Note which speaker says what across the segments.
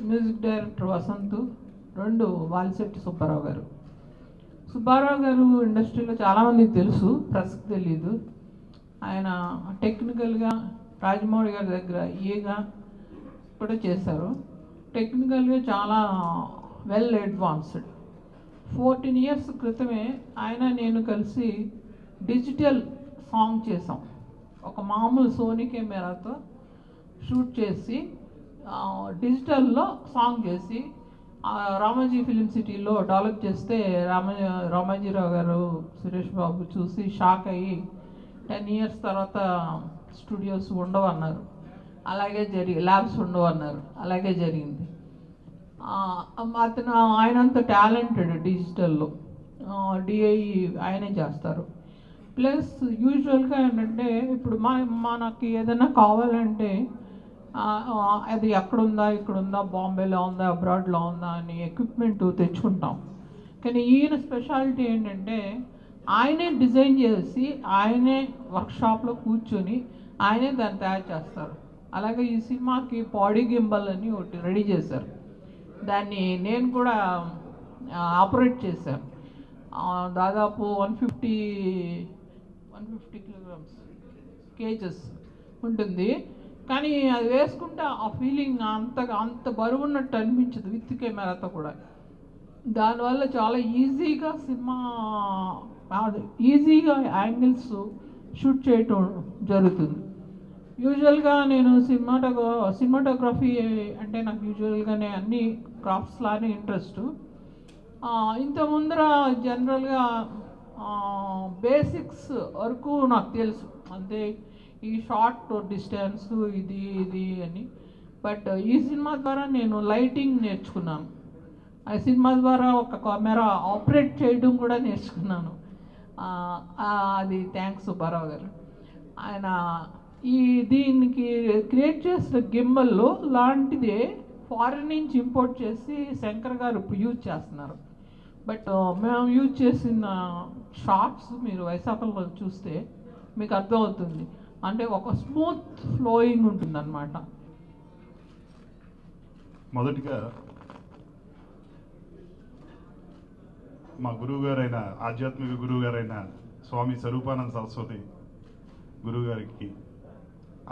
Speaker 1: Music director Vasant, 2 Valishetty Subbarao గారు. సుబ్బారావు గారు ఇండస్ట్రీలో చాలామందికి తెలుసు, ప్రెస్కి తెలీదు. ఆయన టెక్నికల్గా రాజమౌళి గారి దగ్గర ఏగా కూడా చేశారు. టెక్నికల్గా చాలా వెల్ అడ్వాన్స్డ్. 14 years క్రితమే ఆయన నేను కలిసి డిజిటల్ సాంగ్ చేసాం. ఒక మామూలు సోనీ కెమెరాతో షూట్ చేసి డిజిటల్లో సాంగ్ చేసి రామోజీ ఫిలిం సిటీలో డెవలప్ చేస్తే రామాజీరావు గారు, సురేష్ బాబు చూసి షాక్ అయ్యి 10 years తర్వాత స్టూడియోస్ ఉండవన్నారు. అలాగే ల్యాబ్స్ ఉండవన్నారు. అలాగే జరిగింది. అతను ఆయనంత టాలెంటెడ్ డిజిటల్లో, డిఐ ఆయనే చేస్తారు. ప్లస్ యూజువల్గా ఏంటంటే ఇప్పుడు మనకి ఏదైనా కావాలంటే అది ఎక్కడుందా, ఇక్కడుందా, బాంబేలో ఉందా, అబ్రాడ్లో ఉందా అని ఎక్విప్మెంట్ తెచ్చుకుంటాం. కానీ ఈయన స్పెషాలిటీ ఏంటంటే ఆయనే డిజైన్ చేసి ఆయనే వర్క్షాప్లో కూర్చొని ఆయనే దాన్ని తయారు చేస్తారు. అలాగే ఈ సినిమాకి పాడీ గింబల్ అని ఒకటి రెడీ చేశారు. దాన్ని నేను కూడా ఆపరేట్ చేశాను. దాదాపు 150 కేజెస్ ఉంటుంది. కానీ అది వేసుకుంటే ఆ ఫీలింగ్ అంత బరువు ఉన్నట్టు అనిపించదు విత్ కెమెరాతో కూడా. దానివల్ల చాలా ఈజీగా యాంగిల్స్ షూట్ చేయటం జరుగుతుంది. యూజువల్గా నేను సినిమాటోగ్రఫీ అంటే నాకు యూజువల్గానే అన్ని క్రాఫ్ట్స్ లానే ఇంట్రెస్ట్. ఇంత ముందర జనరల్గా బేసిక్స్ వరకు నాకు తెలుసు, అంతే. ఈ షార్ట్ డిస్టెన్స్ ఇది అని. బట్ ఈ సినిమా ద్వారా నేను లైటింగ్ నేర్చుకున్నాను. ఆ సినిమా ద్వారా ఒక కెమెరా ఆపరేట్ చేయడం కూడా నేర్చుకున్నాను. అది థ్యాంక్స్ సుబ్బారావు గారు. ఆయన దీనికి క్రియేట్ చేసిన గింబల్లో లాంటిదే ఫారిన్ నుంచి ఇంపోర్ట్ చేసి శంకర్ గారు ఇప్పుడు యూజ్ చేస్తున్నారు. బట్ మేము యూజ్ చేసిన షార్ట్స్ మీరు వైశాఖలో చూస్తే మీకు అర్థమవుతుంది. అంటే ఒక స్మూత్ ఫ్లోయింగ్ ఉంటుందన్నమాట.
Speaker 2: మొదటిగా మా గురువు గారైన ఆధ్యాత్మిక గురువు గారైన స్వామి స్వరూపానంద సరస్వతి గురువు గారికి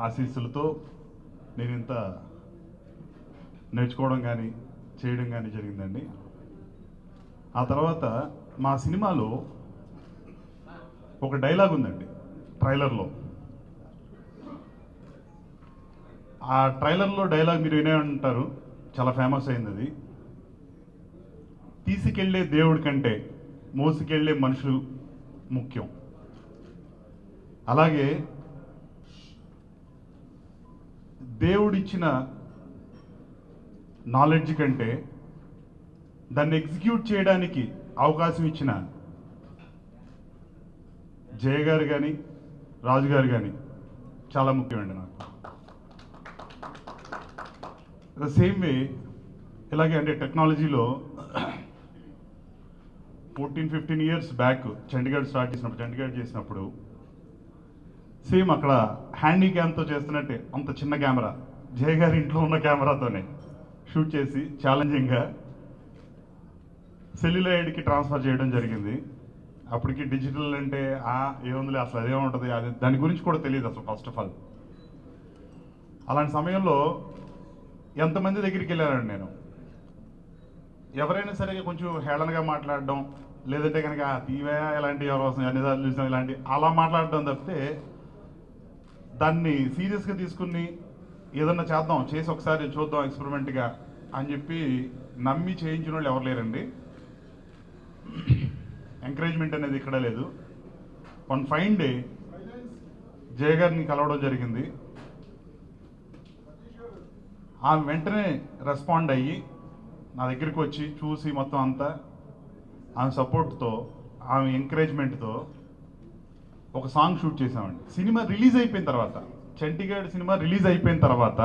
Speaker 2: ఆశీస్సులతో నేను ఇంత నేర్చుకోవడం కానీ చేయడం కానీ జరిగిందండి. ఆ తర్వాత మా సినిమాలో ఒక డైలాగ్ ఉందండి ట్రైలర్లో. ఆ ట్రైలర్లో డైలాగ్ మీరు వినే ఉంటారు, చాలా ఫేమస్ అయింది అది. తీసుకెళ్లే దేవుడి కంటే మోసుకెళ్లే మనుషులు ముఖ్యం. అలాగే దేవుడిచ్చిన నాలెడ్జ్ కంటే దాన్ని ఎగ్జిక్యూట్ చేయడానికి అవకాశం ఇచ్చిన జయ గారు కానీ రాజు గారు కానీ చాలా ముఖ్యమండి నాకు. ద సేమ్ వే ఇలాగే అంటే టెక్నాలజీలో 14-15 years బ్యాక్ చండీగఢ్ చేసినప్పుడు సేమ్ అక్కడ హ్యాండీ క్యామ్తో చేస్తున్నట్టే అంత చిన్న కెమెరా జయ గారి ఇంట్లో ఉన్న కెమెరాతోనే షూట్ చేసి ఛాలెంజింగ్గా సెల్యులాయిడ్కి ట్రాన్స్ఫర్ చేయడం జరిగింది. అప్పటికి డిజిటల్ అంటే ఏముందిలే అసలు అదేముంటుంది, అది దాని గురించి కూడా తెలియదు అసలు ఫస్ట్ ఆఫ్ ఆల్. అలాంటి సమయంలో ఎంతమంది దగ్గరికి వెళ్ళానండి నేను. ఎవరైనా సరే కొంచెం హేళనగా మాట్లాడడం, లేదంటే కనుక తీవే ఇలాంటి ఎవరు వస్తుంది అన్నిసార్లు చూసాం ఇలాంటి అలా మాట్లాడడం తప్పితే దాన్ని సీరియస్గా తీసుకుని ఏదన్నా చేద్దాం, చేసి ఒకసారి చూద్దాం ఎక్స్పెరిమెంట్గా అని చెప్పి నమ్మి చేయించిన వాళ్ళు ఎవరు లేరండి. ఎంకరేజ్మెంట్ అనేది ఇక్కడ లేదు. వన్ ఫైన్ డే జయ గారిని కలవడం జరిగింది. ఆమె వెంటనే రెస్పాండ్ అయ్యి నా దగ్గరికి వచ్చి చూసి మొత్తం అంతా ఆమె సపోర్ట్తో ఆమె ఎంకరేజ్మెంట్తో ఒక సాంగ్ షూట్ చేసామండి. సినిమా రిలీజ్ అయిపోయిన తర్వాత, చండీగఢ్ సినిమా రిలీజ్ అయిపోయిన తర్వాత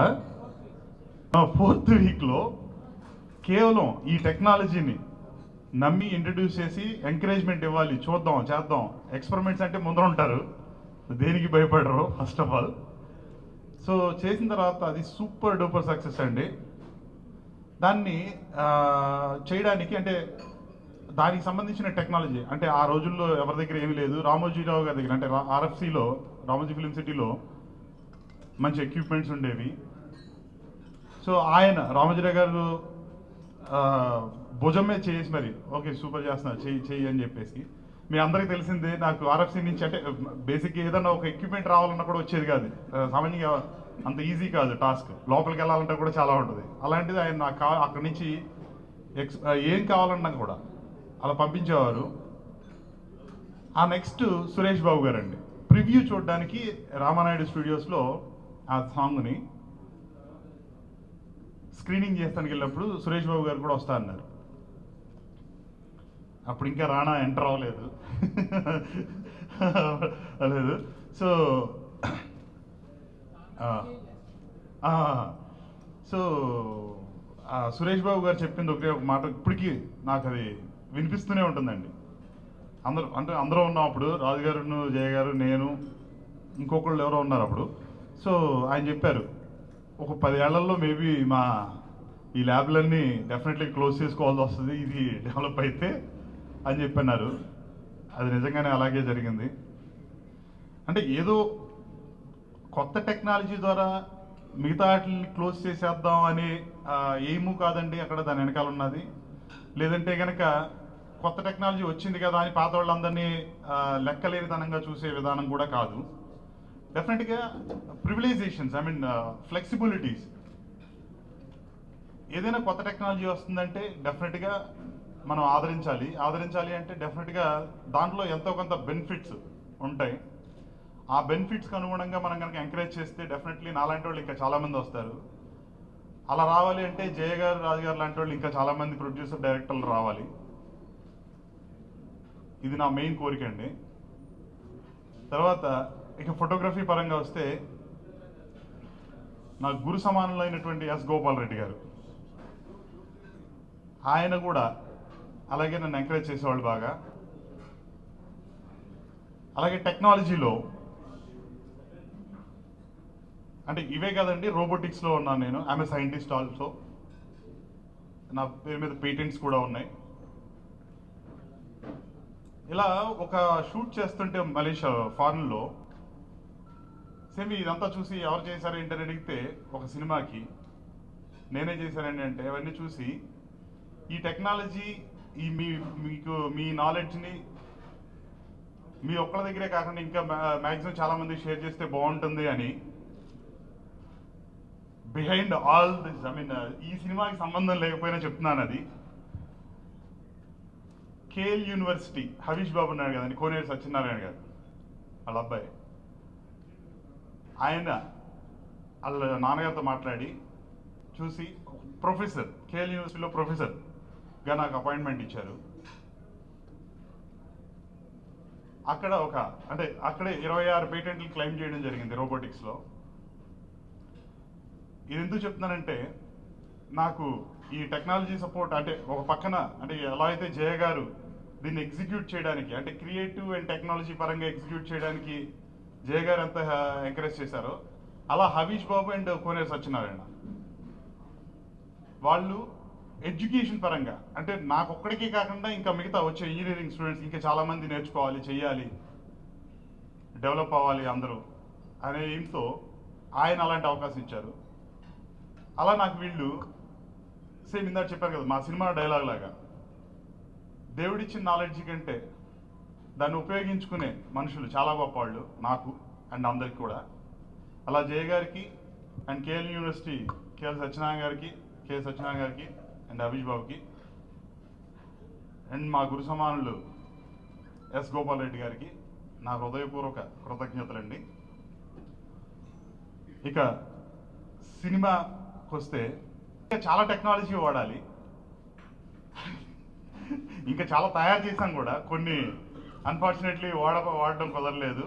Speaker 2: 4th weekలో కేవలం ఈ టెక్నాలజీని నమ్మి ఇంట్రడ్యూస్ చేసి ఎంకరేజ్మెంట్ ఇవ్వాలి, చూద్దాం చేద్దాం. ఎక్స్పెరిమెంట్స్ అంటే ముందర ఉంటారు, దేనికి భయపడరు ఫస్ట్ ఆఫ్ ఆల్. సో చేసిన తర్వాత అది సూపర్ డూపర్ సక్సెస్ అండి. దాన్ని చేయడానికి అంటే దానికి సంబంధించిన టెక్నాలజీ అంటే ఆ రోజుల్లో ఎవరి దగ్గర ఏమీ లేదు. రామోజీరావు గారి దగ్గర అంటే ఆర్ఎఫ్సిలో రామోజీ ఫిలిం సిటీలో మంచి ఎక్విప్మెంట్స్ ఉండేవి. సో ఆయన రామోజీరావు గారు భుజం మీద చేసి మరి ఓకే సూపర్ చేస్తున్నారు చెయ్యి అని చెప్పేసి. మీ అందరికీ తెలిసిందే, నాకు ఆర్ఎఫ్సి నుంచి అంటే బేసిక్గా ఏదన్నా ఒక ఎక్విప్మెంట్ రావాలన్నా కూడా వచ్చేది కాదు. సామాన్యంగా అంత ఈజీ కాదు టాస్క్. లోపలికి వెళ్ళాలంటే కూడా చాలా ఉంటుంది. అలాంటిది ఆయన నాకు అక్కడి నుంచి ఏం కావాలన్నా కూడా అలా పంపించేవారు. ఆ నెక్స్ట్ సురేష్ బాబు గారు అండి ప్రివ్యూ చూడడానికి రామానాయుడు స్టూడియోస్లో ఆ సాంగ్ని స్క్రీనింగ్ చేస్తానికి వెళ్ళినప్పుడు సురేష్ బాబు గారు కూడా వస్తా అన్నారు. అప్పుడు ఇంకా రాణా ఎంటర్ అవ్వలేదు లేదు. సో సో సురేష్ బాబు గారు చెప్పింది ఒకే ఒక మాట ఇప్పటికీ నాకు అది వినిపిస్తూనే ఉంటుందండి. అందరూ ఉన్నాం అప్పుడు, రాజుగారు, జయ గారు, నేను, ఇంకొకళ్ళు ఎవరో ఉన్నారు అప్పుడు. సో ఆయన చెప్పారు ఒక 10 ఏళ్లలో మేబీ మా ఈ ల్యాబ్లన్నీ డెఫినెట్లీ క్లోజ్ చేసుకోవాల్సి వస్తుంది ఇది డెవలప్ అయితే అని చెప్పన్నారు. అది నిజంగానే అలాగే జరిగింది. అంటే ఏదో కొత్త టెక్నాలజీ ద్వారా మిగతా వాటిని క్లోజ్ చేసేద్దాం అని ఏమూ కాదండి అక్కడ దాని వెనకాల ఉన్నది. లేదంటే కనుక కొత్త టెక్నాలజీ వచ్చింది కదా అని పాత వాళ్ళందరినీ లెక్కలేనితనంగా చూసే విధానం కూడా కాదు. డెఫినెట్గా ప్రివిలైజేషన్స్ ఫ్లెక్సిబిలిటీస్. ఏదైనా కొత్త టెక్నాలజీ వస్తుందంటే డెఫినెట్గా మనం ఆదరించాలి అంటే డెఫినెట్గా దాంట్లో ఎంతో కొంత బెనిఫిట్స్ ఉంటాయి. ఆ బెనిఫిట్స్కి అనుగుణంగా మనం కనుక ఎంకరేజ్ చేస్తే డెఫినెట్లీ నాలాంటి వాళ్ళు ఇంకా చాలామంది వస్తారు. అలా రావాలి అంటే జయ గారు, రాజుగారు లాంటి వాళ్ళు ఇంకా చాలామంది ప్రొడ్యూసర్, డైరెక్టర్లు రావాలి. ఇది నా మెయిన్ కోరిక అండి. తర్వాత ఇక ఫోటోగ్రఫీ పరంగా వస్తే నా గురు సమానులైనటువంటి ఎస్ గోపాల్ రెడ్డి గారు, ఆయన కూడా అలాగే నన్ను ఎంకరేజ్ చేసేవాళ్ళు బాగా. అలాగే టెక్నాలజీలో అంటే ఇవే కదండి, రోబోటిక్స్లో ఉన్నాను నేను. I'm a scientist also. నా పేరు మీద పేటెంట్స్ కూడా ఉన్నాయి. ఇలా ఒక షూట్ చేస్తుంటే మలేషియా ఫారెన్లో సేమ్ ఇదంతా చూసి ఎవరు చేశారు ఏంటని అడిగితే ఒక సినిమాకి నేనే చేశానండి అంటే అవన్నీ చూసి ఈ టెక్నాలజీ ఈ మీకు మీ నాలెడ్జ్ని మీ ఒక్కళ్ళ దగ్గరే కాకుండా ఇంకా మ్యాక్సిమం చాలామంది షేర్ చేస్తే బాగుంటుంది అని బిహైండ్ ఆల్ దిస్ ఈ సినిమాకి సంబంధం లేకపోయినా చెప్తున్నాను. అది కేఎల్ యూనివర్సిటీ హరీష్ బాబు ఉన్నాడు కదండి, కోనేరు సత్యనారాయణ గారు వాళ్ళ అబ్బాయి. ఆయన వాళ్ళ నాన్నగారితో మాట్లాడి చూసి ప్రొఫెసర్, కేఎల్ యూనివర్సిటీలో ప్రొఫెసర్గా నాకు అపాయింట్మెంట్ ఇచ్చారు. అక్కడ అక్కడే 26 పేటెంట్లు క్లెయిమ్ చేయడం జరిగింది రోబోటిక్స్లో. ఇది ఎందుకు చెప్తున్నానంటే నాకు ఈ టెక్నాలజీ సపోర్ట్ అంటే ఒక పక్కన అంటే ఎలా అయితే జయ గారు దీన్ని ఎగ్జిక్యూట్ చేయడానికి అంటే క్రియేటివ్ అండ్ టెక్నాలజీ పరంగా ఎగ్జిక్యూట్ చేయడానికి జయ గారు ఎంత ఎంకరేజ్ చేశారో అలా హరీష్ బాబు అండ్ కోనేరు సత్యనారాయణ వాళ్ళు ఎడ్యుకేషన్ పరంగా అంటే నాకు ఒక్కడికే కాకుండా ఇంకా మిగతా వచ్చే ఇంజనీరింగ్ స్టూడెంట్స్ ఇంకా చాలామంది నేర్చుకోవాలి, చెయ్యాలి, డెవలప్ అవ్వాలి అందరూ అనే ఎయిమ్తో ఆయన అలాంటి అవకాశం ఇచ్చారు. అలా నాకు వీళ్ళు సేమ్ ఇందాక చెప్పారు కదా మా సినిమా డైలాగ్ లాగా దేవుడిచ్చిన నాలెడ్జ్ కంటే దాన్ని ఉపయోగించుకునే మనుషులు చాలా గొప్ప వాళ్ళు నాకు అండ్ అందరికి కూడా. అలా జయ గారికి and KL university K Satyanarayana గారికి అండ్ హరీష్ బాబుకి అండ్ మా గురు సమానులు ఎస్ గోపాల్ రెడ్డి గారికి నా హృదయపూర్వక కృతజ్ఞతలండి. ఇక సినిమాకి వస్తే ఇంకా చాలా టెక్నాలజీ వాడాలి, ఇంకా చాలా తయారు చేశాం కూడా, కొన్ని అన్ఫార్చునేట్లీ వాడడం కుదరలేదు.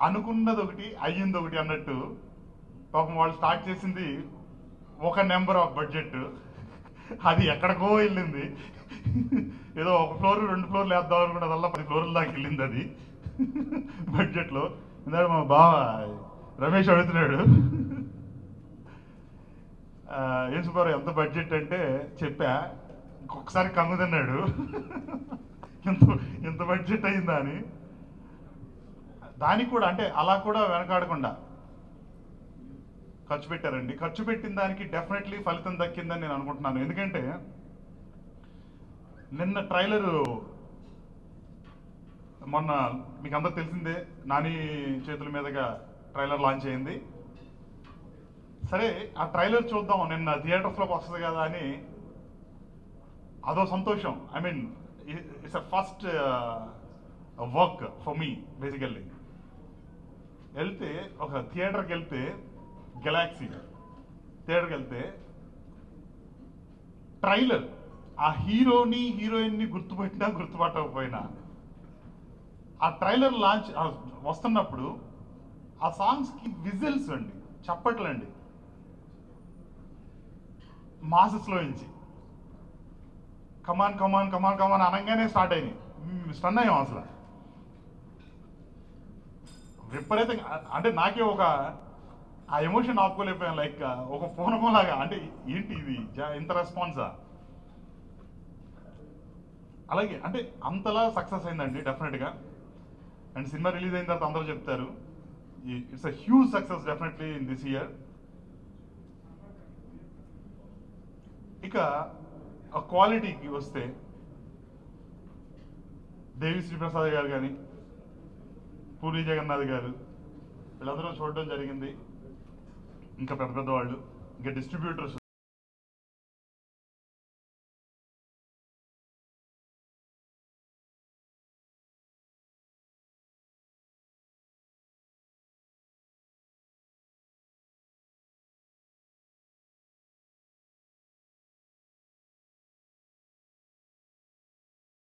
Speaker 2: అనుకున్నది ఒకటి అయ్యింది ఒకటి అన్నట్టు పాపం వాళ్ళు స్టార్ట్ చేసింది ఒక నెంబర్ ఆఫ్ బడ్జెట్, అది ఎక్కడికో వెళ్ళింది. ఏదో 1 ఫ్లోర్ 2 ఫ్లోర్లు వేద్దాం అనుకున్నదల్లా 10 ఫ్లోర్ల దాకా వెళ్ళింది అది బడ్జెట్లో. ఇందాక మా బావ రమేష్ అడుగుతున్నాడు ఏం సుబ్బారావు ఎంత బడ్జెట్ అంటే చెప్పా, ఇంకొకసారి కన్ను తిన్నాడు. ఇంత ఇంత బడ్జెట్ అయిందా అని. దానికి కూడా అంటే అలా కూడా వెనకాడకుండా ఖర్చు పెట్టారండి. ఖర్చు పెట్టిన దానికి డెఫినెట్లీ ఫలితం దక్కిందని నేను అనుకుంటున్నాను. ఎందుకంటే నిన్న ట్రైలరు మొన్న మీకు అందరూ తెలిసిందే, నాని చేతుల మీదుగా ట్రైలర్ లాంచ్ అయింది. సరే ఆ ట్రైలర్ చూద్దాం, నిన్న థియేటర్స్లోకి వస్తుంది కదా అని అదో సంతోషం. I mean it's a first work for me basically. వెళ్తే ఒక థియేటర్కి వెళ్తే, గెలాక్సీ థియేటర్కి వెళ్తే ట్రైలర్ ఆ హీరోని హీరోయిన్ని గుర్తుపెట్టినా గుర్తుపట్టకపోయినా ఆ ట్రైలర్ లాంచ్ వస్తున్నప్పుడు ఆ సాంగ్స్కి విజిల్స్ అండి, చప్పట్లండి, మాసెస్లో నుంచి కమాన్ కమాన్ కమాన్ కమాన్ అనగానే స్టార్ట్ అయినాయి. స్టన్ అయ్యాం అసలు విపరీతంగా. అంటే నాకే ఒక ఆ ఎమోషన్ ఆపుకోలేకపోయాను. లైక్ ఒక పూనకం లాగా, అంటే ఏంటి ఇది ఇంత రెస్పాన్సా. అలాగే అంటే అంతలా సక్సెస్ అయిందండి డెఫినెట్గా. అండ్ సినిమా రిలీజ్ అయిన తర్వాత అందరూ చెప్తారు it's a huge success definitely in this year. ఇక ఆ క్వాలిటీకి వస్తే దేవి శ్రీప్రసాద్ గారు కానీ, పూరి జగన్నాథ్ గారు, వీళ్ళందరూ చూడడం జరిగింది. ఇంకా పెద్ద పెద్ద వాళ్ళు, ఇంకా డిస్ట్రిబ్యూటర్స్